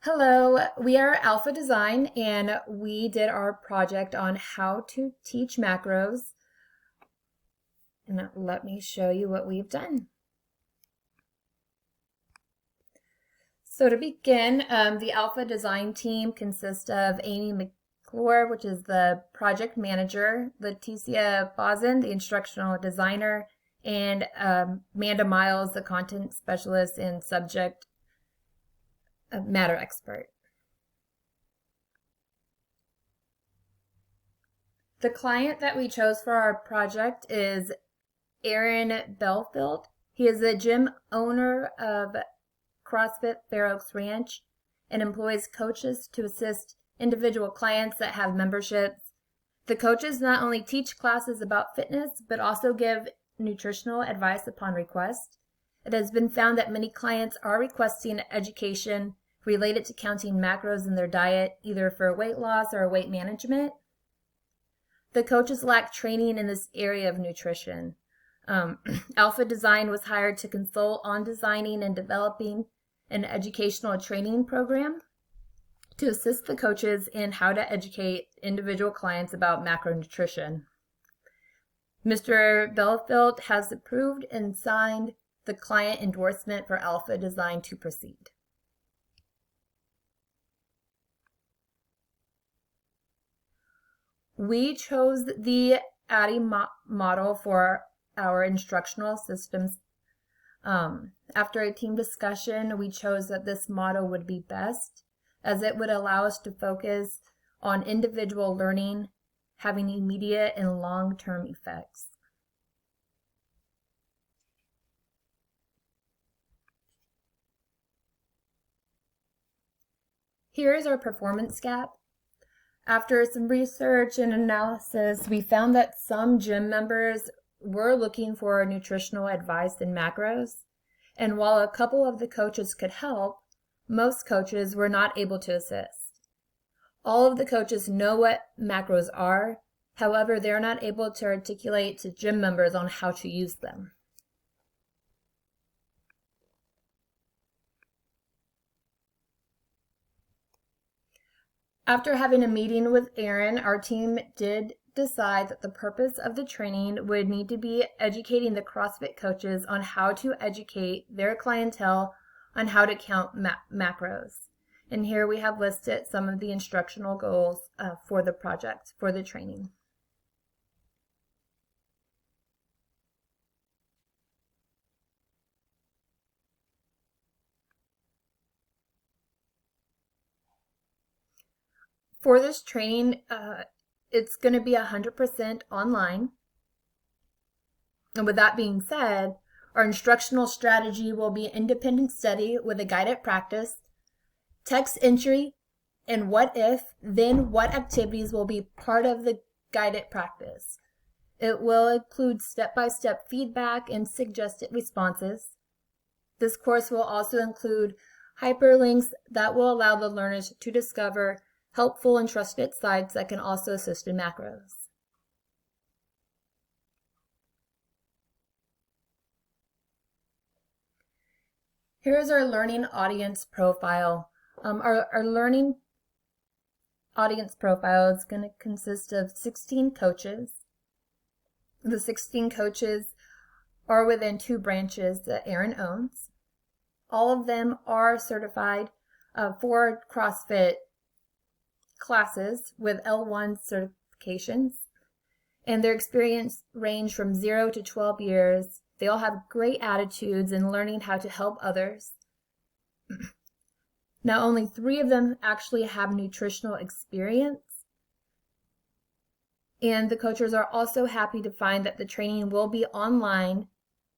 Hello, we are Alpha Design and we did our project on how to teach macros. And let me show you what we've done. So to begin, the Alpha Design team consists of Amy McClure, which is the project manager, Leticia Bozen, the instructional designer, and Amanda Miles, the content specialist and subject matter expert. The client that we chose for our project is Aaron Belfield. He is the gym owner of CrossFit Fair Oaks Ranch and employs coaches to assist individual clients that have memberships. The coaches not only teach classes about fitness, but also give nutritional advice upon request. It has been found that many clients are requesting education related to counting macros in their diet, either for weight loss or weight management. The coaches lack training in this area of nutrition. Alpha Design was hired to consult on designing and developing an educational training program to assist the coaches in how to educate individual clients about macronutrition. Mr. Belfield has approved and signed the client endorsement for Alpha Design to proceed. We chose the ADDIE model for our instructional systems. After a team discussion, we chose that this model would be best, as it would allow us to focus on individual learning, having immediate and long-term effects. Here is our performance gap. After some research and analysis, we found that some gym members were looking for nutritional advice and macros, and while a couple of the coaches could help, most coaches were not able to assist. All of the coaches know what macros are, however, they're not able to articulate to gym members on how to use them. After having a meeting with Aaron, our team did decide that the purpose of the training would need to be educating the CrossFit coaches on how to educate their clientele on how to count macros. And here we have listed some of the instructional goals for the project, for the training. For this training, it's going to be 100% online. And with that being said, our instructional strategy will be independent study with a guided practice, text entry, and what if, then what activities will be part of the guided practice. It will include step-by-step feedback and suggested responses. This course will also include hyperlinks that will allow the learners to discover helpful and trusted sites that can also assist in macros. Here's our learning audience profile. Our learning audience profile is going to consist of 16 coaches. The 16 coaches are within 2 branches that Aaron owns. All of them are certified for CrossFit classes with L1 certifications, and their experience range from 0 to 12 years. They all have great attitudes in learning how to help others. Now, only 3 of them actually have nutritional experience, and the coaches are also happy to find that the training will be online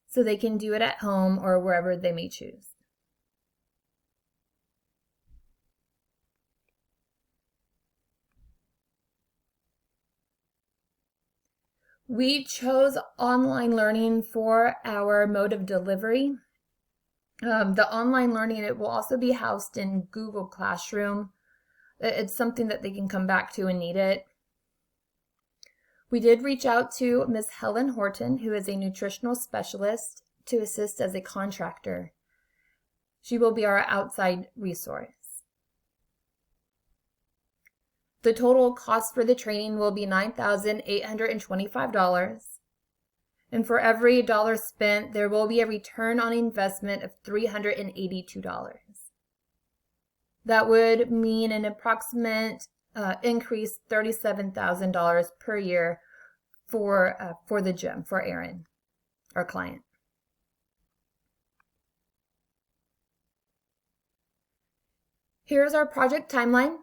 so they can do it at home or wherever they may choose. We chose online learning for our mode of delivery. The online learning, it will also be housed in Google Classroom. It's something that they can come back to and need it. We did reach out to Ms. Helen Horton, who is a nutritional specialist, to assist as a contractor. She will be our outside resource. The total cost for the training will be $9,825. And for every dollar spent, there will be a return on investment of $382. That would mean an approximate increase $37,000 per year for the gym, for Aaron, our client. Here's our project timeline.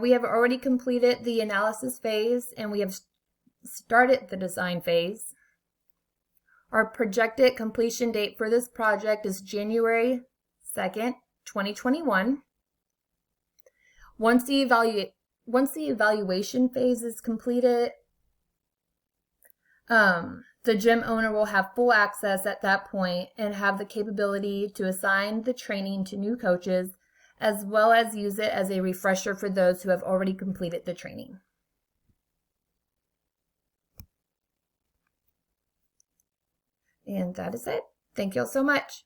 We have already completed the analysis phase and we have started the design phase. Our projected completion date for this project is January 2nd, 2021. Once the evaluation phase is completed, the gym owner will have full access at that point and have the capability to assign the training to new coaches, as well as use it as a refresher for those who have already completed the training. And that is it. Thank you all so much.